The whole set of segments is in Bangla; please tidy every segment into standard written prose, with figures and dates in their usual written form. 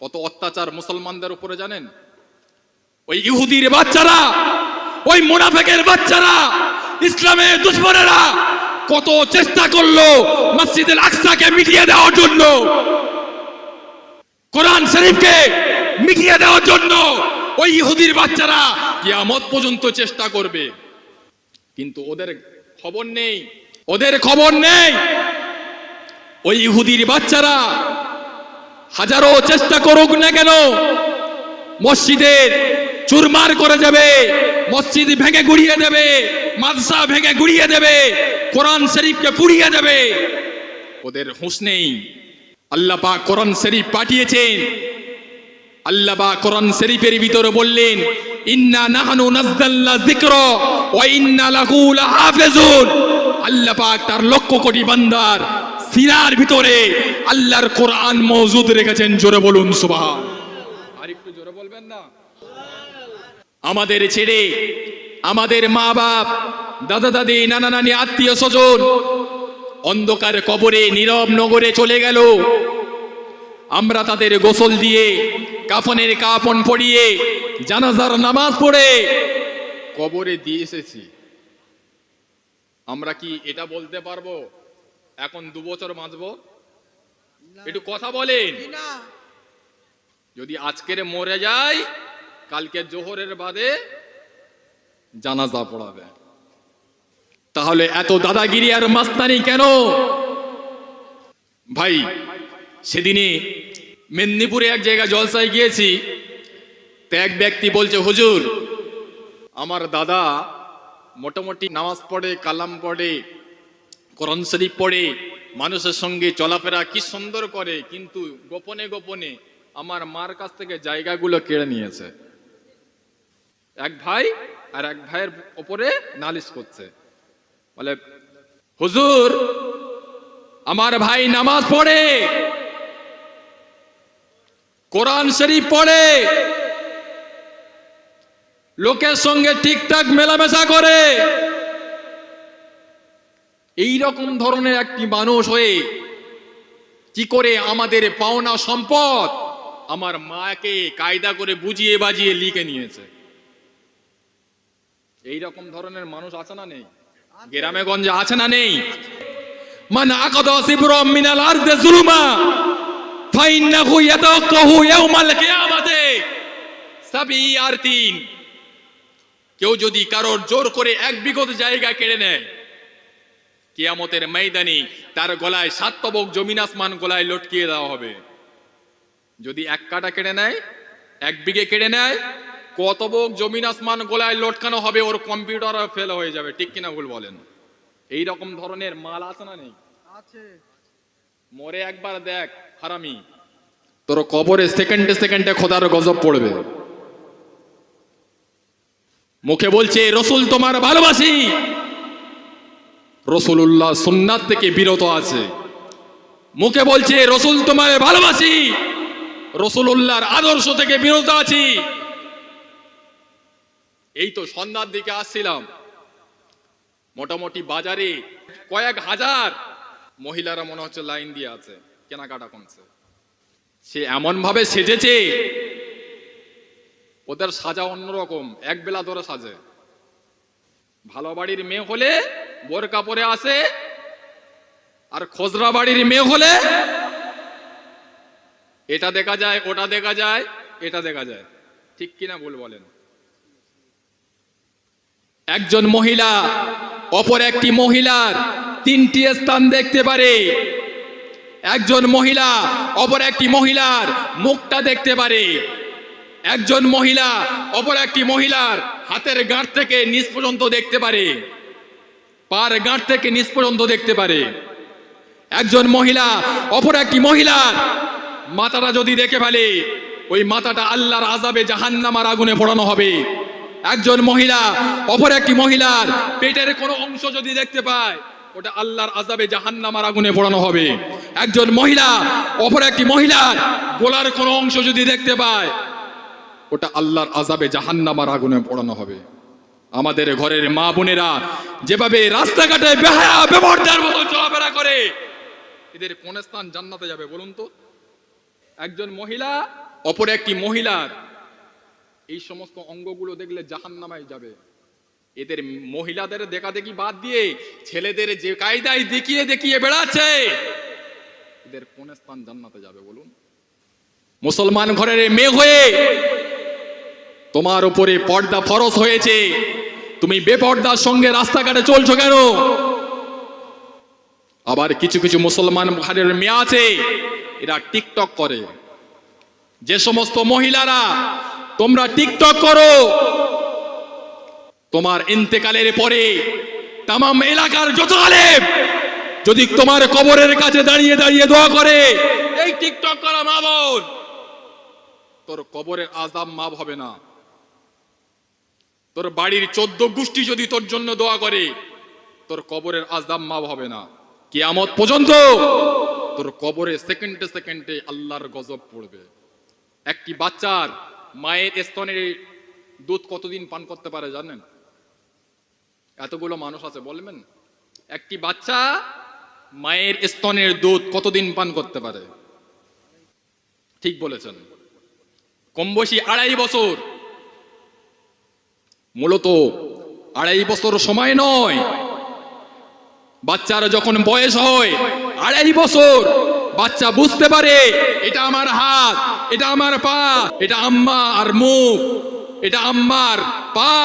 কত অত্যাচার মুসলমানদের উপরে জানেন? ওই ইহুদির বাচ্চারা, ওই মুনাফিকের বাচ্চারা, ইসলামের দুশমনেরা কত চেষ্টা করলো মসজিদুল আকসাকে মিটিয়ে দেওয়ার জন্য, কোরআন শরীফকে মিটিয়ে দেওয়ার জন্য। ওই ইহুদির বাচ্চারা কিয়ামত পর্যন্ত চেষ্টা করবে, কিন্তু ওদের খবর নেই, ওদের খবর নেই। ওই ইহুদির বাচ্চারা হাজারো চেষ্টা করুক না কেন, মসজিদের চুরমার করে যাবে, মসজিদ ভেঙে গুড়িয়ে দেবে, মাদ্রাসা ভেঙে গুড়িয়ে দেবে, কোরআন শরীফকে পুড়িয়ে দেবে। ওদের হুঁশ নেই। আল্লাহ পাক কোরআন শরীফ পাঠিয়েছেন। আল্লাহ পাক কোরআন শরীফের ভিতরে বললেন, ইন্না নাহনু নাযালনা যিকরা ওয়া ইন্না লাহু লাহাফিজুন। আল্লাহ পাক তার লক্ষ কোটি বান্দার সিনার ভিতরে আল্লাহর কোরআন মওজুদ রেখেছেন। জোরে বলুন সুবহান। আর একটু জোরে বলবেন না? আমাদের ছেড়ে আমাদের মা বাপ, দাদা দাদি, নানা নানি, আত্মীয় স্বজন অন্ধকার কবরে নীরব নগরে চলে গেল। আমরা তাদের গোসল দিয়ে, কাফনের কাফন পরিয়ে, জানাজার নামাজ পড়ে কবরে দিয়ে এসেছি। আমরা কি এটা বলতে পারবো এখন 2 বছর বাঁচবো? একটু কথা বলেন। যদি আজকের মরে যায়, কালকে জোহরের বাদে জানাজা পড়াবে, তাহলে এত দাদাগিরি আর মাস্তানি কেন? ভাই, সেদিনে মেদিনীপুরে এক জায়গায় জলসায় গিয়েছি, তো এক ব্যক্তি বলছে, হুজুর আমার দাদা মোটামুটি নামাজ পড়ে, কালাম পড়ে, কোরআন শরীফ পড়ে, মানুষের সঙ্গে চলাফেরা কি সুন্দর করে, কিন্তু গোপনে গোপনে আমার মার কাছ থেকে জায়গাগুলো কেড়ে নিয়েছে। এক ভাই আর এক ভাইয়ের উপরে নালিশ করছে, বলে হুজুর আমার ভাই নামাজ পড়ে, কোরআন শরীফ পড়ে, লোকের সঙ্গে ঠিকঠাক মেলামেশা করে, এই রকম ধরনের একটি মানুষ হয়ে কি করে আমাদের পাওনা সম্পদ আমার মাকে কায়দা করে বুঝিয়ে বাজিয়ে লিখে নিয়েছে? এই রকম ধরনের মানুষ আছে না নেই? গ্রামে গঞ্জে আছে না নেই? মান আকাদা সিবরাম মিনাল আরদি যুলমা ফাইন্নাহু ইয়াতাওয়াক্কাহু ইয়াওমাল কিয়ামাতে সাবিয়ারতিন। কেউ যদি কারোর জোর করে 1 বিঘত জায়গা কেড়ে নেয়, কিয়ামতের ময়দানে তার গলায় 7 তবক জমিন আসমান গলায় লটকিয়ে দেওয়া হবে। যদি 1 কাঠা কেড়ে নেয়, 1 বিঘে কেড়ে নেয়, কত তবক জমিন আসমান গলায় লটকানো হবে, ওর কম্পিউটার ফেল হয়ে যাবে। ঠিক কিনা ভুল বলেন? এই রকম ধরনের মাল আছে না নেই? আছে। মরে একবার দেখ হারামি, তোর কবরে সেকেন্ডে সেকেন্ডে খোদার গজব পড়বে। মুখে বলছে রসুল তোমার ভালোবাসি, রাসূলুল্লাহ সুন্নাত থেকে বিরত আছে। মুখে বলছে রসুল তোমার ভালোবাসি, রাসূলুল্লাহর আদর্শ থেকে বিরত আছি। এই তো সন্ধ্যার দিকে আসছিলাম, মোটামুটি বাজারে কয়েক হাজার মহিলারা মনে হচ্ছে লাইন দিয়ে আছে, কেনাকাটা করছে। সে এমন ভাবে সেজেছে, ওদের সাজা অন্যরকম, এক বেলা ধরে সাজে। ভালো বাড়ির মেয়ে হলে বোরকা পরে আসে, আর খোজরা বাড়ির মেয়ে হলে এটা দেখা যায়, ওটা দেখা যায়, এটা দেখা যায়। ঠিক কিনা ভুল বলেন? একজন মহিলা অপর একটি মহিলার 3টি স্থান দেখতে পারে। একজন মহিলা অপর একটি মহিলার মুখটা দেখতে পারে। একজন মহিলা অপর একটি মহিলার হাতের গাঁট থেকে নিচ পর্যন্ত দেখতে পারে, পার গাঁট থেকে নিচ পর্যন্ত দেখতে পারে। একজন মহিলা অপর একটি মহিলার মাথাটা যদি দেখে ফেলে, ওই মাথাটা আল্লাহর আযাবে জাহান্নামের আগুনে পোড়ানো হবে। একজন মহিলা অপর একটি মহিলার পেটের কোনো অংশ যদি দেখতে পায়, ওটা আল্লাহর আযাবে জাহান্নামের আগুনে পোড়ানো হবে। একজন মহিলা অপর একটি মহিলার গলার কোনো অংশ যদি দেখতে পায়, ওটা আল্লাহর আযাবে জাহান্নামের আগুনে পোড়ানো হবে। আমাদের ঘরের মা বোনেরা যেভাবে রাস্তাঘাটে বেহায়া বেপরদার মতো চলাফেরা করে, এদের কোন স্থান জান্নাতে যাবে বলুন তো? একজন মহিলা অপর একটি মহিলার এই সমস্ত অঙ্গগুলো দেখলে জাহান্নামায় যাবে। এদের মহিলাদের দেখা দেখি বাদ দিয়ে ছেলেদের যে কায়দায় দেখিয়ে দেখিয়ে বেড়াচ্ছে, এদের কোন স্থান জান্নাতে যাবে বলুন? মুসলমান ঘরের মেয়ে হয়ে তোমার উপরে পর্দা ফরজ হয়েছে, তুমি বেপর্দার সঙ্গে রাস্তাঘাটে চলছো কেন? আবার কিছু কিছু মুসলমান ঘরের মেয়ে আছে, এরা টিকটক করে। যে সমস্ত মহিলারা তোমরা টিকটক করো, তোমার ইন্তেকালের পরে তামাম এলাকার যত আলেম যদি তোমার কবরের কাছে দাঁড়িয়ে দাঁড়িয়ে দোয়া করে, এই টিকটক করা মা বোন, তোর কবরের আযাব মাফ হবে না। তোর বাড়ির 14 গোষ্ঠী যদি তোর জন্য দোয়া করে, তোর কবরের আযাব মাফ হবে না। কিয়ামত পর্যন্ত তোর কবরে সেকেন্ডে সেকেন্ডে আল্লাহর গজব পড়বে। একটি বাচ্চার মায়ের স্তনের দুধ কতদিন পান করতে পারে জানেন? এতগুলো মানুষ আছে, বলবেন একটি বাচ্চা মায়ের স্তনের দুধ কতদিন পান করতে পারে? ঠিক বলেছেন, কম বেশি 2.5 বছর। মূলত 2.5 বছর সময় নয়, বাচ্চার যখন বয়স হয় 2.5 বছর, বাচ্চা বুঝতে পারে এটা আমার হাত, এটা আমার পা, এটা আম্মা আর মুখ, এটা আম্মার পা।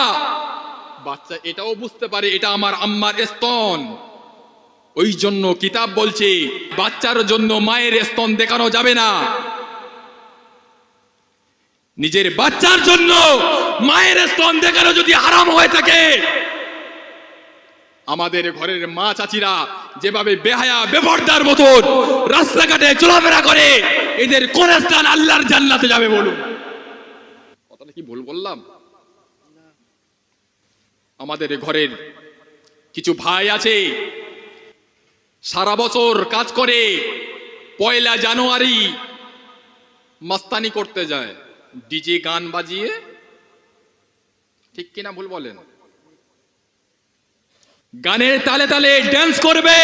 বাচ্চা এটাও বুঝতে পারে এটা আমার আম্মার স্তন। ওই জন্য কিতাব বলছে বাচ্চার জন্য মায়ের স্তন দেখানো যাবে না। নিজের বাচ্চার জন্য মায়ের স্তন দেখানো যদি হারাম হয়ে থাকে, আমাদের ঘরের মা চাচিরা যেভাবে বেহায়া বেপরদার মতন রাস্তাঘাটে চলাফেরা করে, এদের কোন স্থান আল্লাহর জান্নাতে যাবে বলুন? কথাটা কি ভুল বললাম? আমাদের ঘরের কিছু ভাই আছে, সারা বছর কাজ করে, 1 জানুয়ারি মাস্তানি করতে যায়, ডিজে গান বাজিয়ে। ঠিক কিনা ভুল বলেন? গানের তালে তালে ড্যান্স করবে।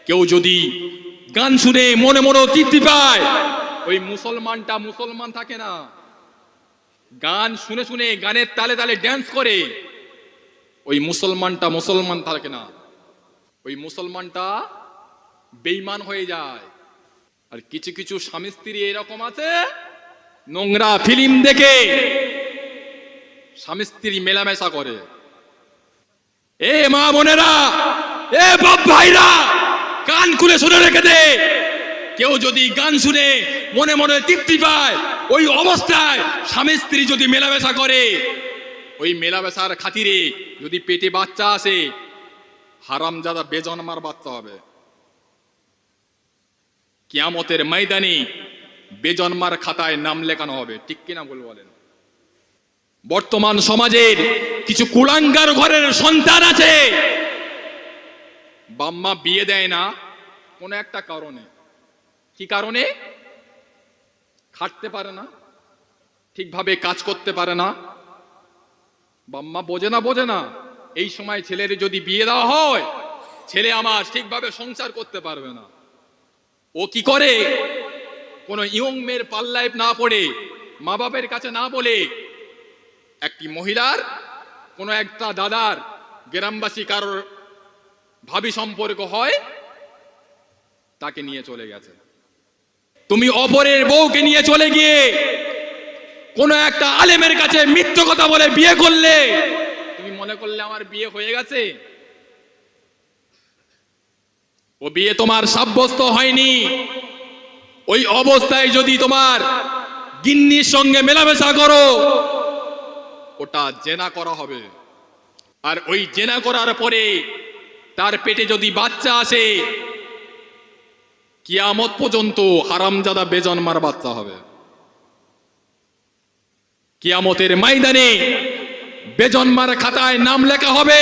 কেউ যদি গান শুনে মনে মনে তৃপ্তি পায়, ওই মুসলমানটা মুসলমান থাকে না। গান শুনে শুনে গানের তালে তালে ড্যান্স করে, ওই মুসলমানটা মুসলমান থাকে না, ওই মুসলমানটা বেঈমান হয়ে যায়। আর কিছু কিছু স্বামী স্ত্রী এরকম আছে, নোংরা ফিল্ম দেখে স্বামী স্ত্রী মেলামেশা করে। এ মা বোনেরা, এ বাপ ভাইরা, কান খুলে শুনে রেখে দে। কেউ যদি গান শুনে মনে মনে তৃপ্তি পায়, ওই অবস্থায় স্বামী স্ত্রী যদি মেলামেশা করে, ওই মেলামেশার খাতিরে যদি পেটে বাচ্চা আসে, হারামজাদা বেজন্মার বাচ্চা হবে। কিয়ামতের ময়দানে বেজন্মার খাতায় নাম লেখানো হবে। ঠিক কিনা বল বলেন? বর্তমান সমাজের কিছু কুলাঙ্গার ঘরের সন্তান আছে, বাম্মা বিয়ে দেয় না কোন একটা কারণে। কি কারণে? খাটতে পারে না, ঠিকভাবে কাজ করতে পারে না, বাম্মা বোঝে না। এই সময় ছেলের যদি বিয়ে দেওয়া হয়, ছেলে আমার ঠিকভাবে সংসার করতে পারবে না। ও কি করে? কোন ইয়ং মেয়ের পাল্লায় না পড়ে, মা বাপের কাছে না বলে, একটি মহিলার কোন একটা দাদার গ্রামবাসী কারোর ভাবি সম্পর্ক হয়, তাকে নিয়ে চলে গেছে। তুমি অপরের বউকে নিয়ে চলে গিয়ে কোন একটা আলেমের কাছে মিথ্যে কথা বলে বিয়ে করলে, তুমি মনে করলে আমার বিয়ে হয়ে গেছে। ও বিয়ে তোমার সাব্যস্ত হয়নি। ওই অবস্থায় যদি তোমার গিন্নির সঙ্গে মেলামেশা করো, ওটা জেনা করা হবে। আর ওই জেনা করার পরে তার পেটে যদি বাচ্চা আসে, কিয়ামত পর্যন্ত হারামজাদা বেজন্মার বাচ্চা হবে। কিয়ামতের ময়দানে বেজন্মার খাতায় নাম লেখা হবে।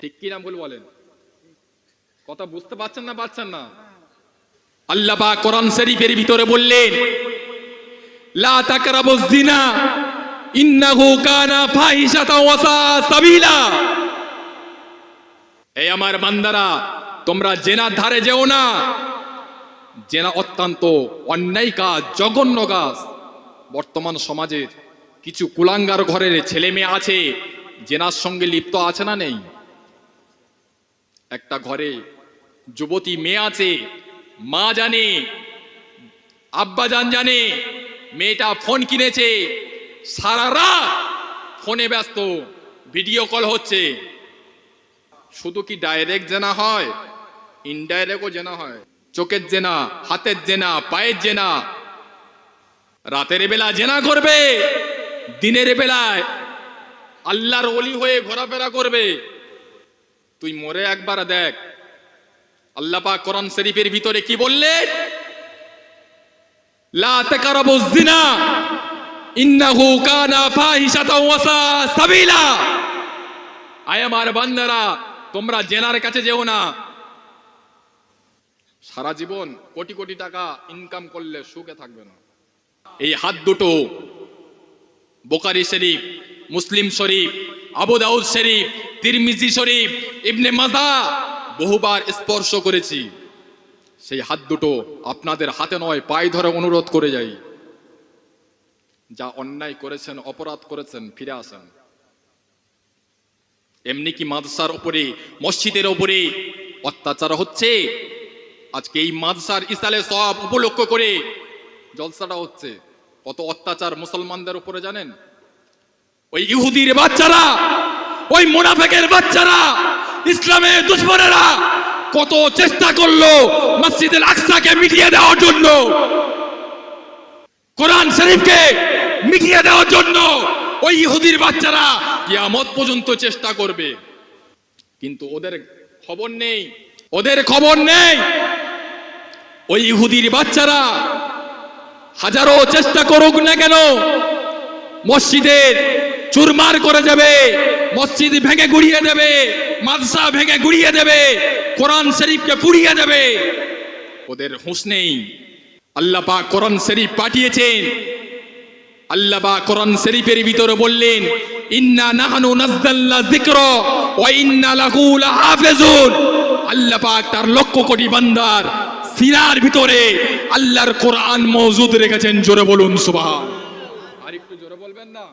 ঠিক কি নাম বল বলেন? কথা বুঝতে পারছেন না? আল্লাহ পাক কোরআন শরীফের ভিতরে বললেন, লা তাকরাবুজ জিনা ইন্নাহু কানা ফাহিশাতাও ওয়া সাআ সাবিলা। এই আমার বান্দারা, তোমরা জেনার ধারে যেও না, জেনা অত্যন্ত অন্যায় কাজ, জঘন্য কাজ। বর্তমান সমাজের কিছু কুলাঙ্গার ঘরের ছেলে মেয়ে আছে, জেনার সঙ্গে লিপ্ত আছে না নেই? একটা ঘরে যুবতী মেয়ে আছে, মা জানে, আব্বা জানে, মেয়েটা ফোন কিনেছে, সারা রাত ফোনে ব্যস্ত, ভিডিও কল হচ্ছে। শুধু কি ডাইরেক্ট জেনা হয়, ইনডাইরেক্টও জেনা হয়। চোখের জেনা, হাতের জেনা, পায়ের জেনা। রাতের বেলা জেনা করবে, দিনের বেলায় আল্লাহর ওলি হয়ে ঘোরাফেরা করবে। তুই মরে একবার দেখ, আল্লাহ পাক কোরআন শরীফের ভিতরে কি বললেন? লা তাকরাবুজ জিনা ইন্নাহু কানা ফাহিশাতাও ওয়া সাআ সাবিলা। আয় আমার বান্দারা, তোমরা জেনার কাছে যেও না। সারা জীবন কোটি কোটি টাকা ইনকাম করলে সুখে থাকবে না। এই হাত দুটো বুখারী শরীফ, মুসলিম শরীফ, আবু দাউদ শরীফ, তিরমিজি শরীফ, ইবনে মাজাহ বহুবার স্পর্শ করেছি। সেই হাত দুটো আপনাদের হাতে নয়, পায়ে ধরে অনুরোধ করে যাই, যা অন্যায় করেছেন, অপরাধ করেছেন, ফিরে আসেন। এমনি কি মাদ্রাসার উপরে, মসজিদের উপরে অত্যাচার হচ্ছে? আজকে এই মাদ্রাসার ইসালে সওয়াব উপলক্ষ করে জলসাটা হচ্ছে। কত অত্যাচার মুসলমানদের উপরে জানেন? ওই ইহুদির বাচ্চারা, ওই মুনাফিকের বাচ্চারা, ইসলামের দুশমনেরা কত চেষ্টা করলো মসজিদুল আকসাকে মিটিয়ে দেওয়ার জন্য, কোরআন শরীফকে মিটিয়ে দেওয়ার জন্য। ওই ইহুদির বাচ্চারা কিয়ামত পর্যন্ত চেষ্টা করবে, কিন্তু ওদের খবর নেই, ওদের খবর নেই। ওই ইহুদির বাচ্চারা হাজারো চেষ্টা করুক না কেন, মসজিদের চুরমার করে যাবে, মসজিদ ভেঙে গুড়িয়ে দেবে, মাদ্রাসা ভেঙে গুড়িয়ে দেবে, কোরআন শরীফকে পুড়িয়ে দেবে। ওদের হুঁশ নেই। আল্লাহ পাক কোরআন শরীফ পাঠিয়েছেন। আল্লাহ পাক কোরআন শরীফের ভিতরে বললেন, ইন্না নাহনু নাযালনা যিকরা ওয়া ইন্না লাহু লাহাফিজুন। আল্লাহ পাক তার লক্ষ কোটি বান্দার সিনার ভিতরে আল্লাহর কোরআন মওজুদ রেখেছেন। জোরে বলুন সুবহান। আর একটু জোরে বলবেন না?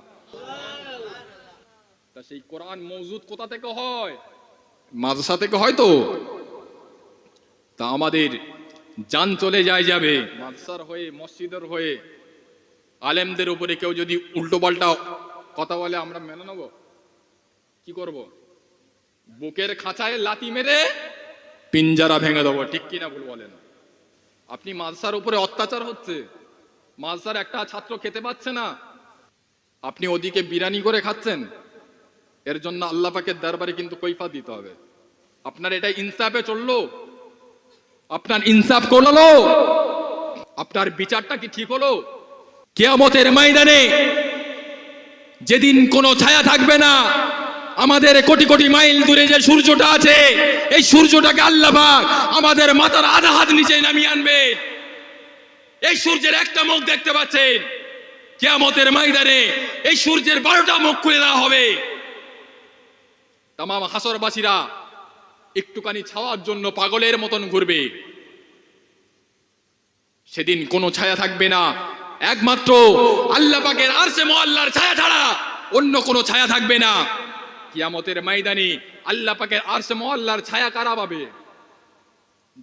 তা সেই কোরআন মওজুদ কোথা থেকে হয়? মাদ্রাসা থেকে হয় তো। তা আমাদের জান চলে যাবে মাদ্রাসার হয়ে, মসজিদের হয়ে। আলেমদের উপরে কেউ যদি উল্টো পাল্টা কথা বলে, আমরা মেনে নেব? কি করব? বুকের খাঁচায় লাথি মেরে পিঞ্জারা ভেঙে দেবো। ঠিক কিনা ভুল বলেন? আপনি মাদ্রাসার উপরে অত্যাচার হচ্ছে, মাদ্রাসার একটা ছাত্র খেতে পাচ্ছে না, আপনি ওদিকে বিরিয়ানি করে খাচ্ছেন, এর জন্য আল্লাহ পাকের দরবারে কিন্তু কৈফিয়ত দিতে হবে। আপনার এটা ইনসাফে চললো? আপনার ইনসাফ করলো? আপনার বিচারটা কি ঠিক হলো? কিয়ামতের ময়দানে যেদিন কোনো ছায়া থাকবে না, আমাদের কোটি কোটি মাইল দূরে যে সূর্যটা আছে, এই সূর্যটাকে আল্লাহ পাক আমাদের মাথার আধা হাত নিচে নামিয়ে আনবে। এই সূর্যের একটা মুখ দেখতে পাচ্ছেন, কিয়ামতের ময়দানে এই সূর্যের 12টা মুখ খুলে দেওয়া হবে। তামাম হাসরবাসীরা একটুখানি ছাওয়ার জন্য পাগলের মতন ঘুরবে। সেদিন কোনো ছায়া থাকবে না, একমাত্র আল্লাহ পাকের আরশে মুআল্লার ছায়া ছাড়া অন্য কোনো ছায়া থাকবে না। কিয়ামতের ময়দানে আল্লাহ পাকের আরশে মুআল্লার ছায়া কারা পাবে?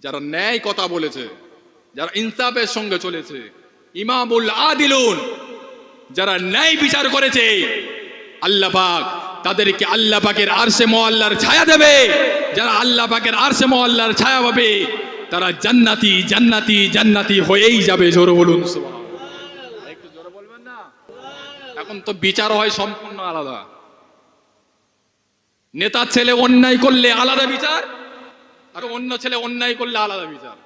যারা ন্যায় কথা বলেছে, যারা ইনসাফের সঙ্গে চলেছে, ইমামুল আদিলুন, যারা ন্যায় বিচার করেছে, আল্লাহ পাক তাদেরকে আল্লাহ পাকের আরশে মুআল্লার ছায়া দেবে। যারা আল্লাহ পাকের আরশে মুআল্লার ছায়া পাবে, তারা জান্নাতি জান্নাতি জান্নাতি হয়েই যাবে। জোরে বলুন সুবহানাল্লাহ। একটু জোরে বলবেন না? এখন তো বিচার হয় সম্পূর্ণ আলাদা। নেতার ছেলে অন্যায় করলে আলাদা বিচার, আর অন্য ছেলে অন্যায় করলে আলাদা বিচার।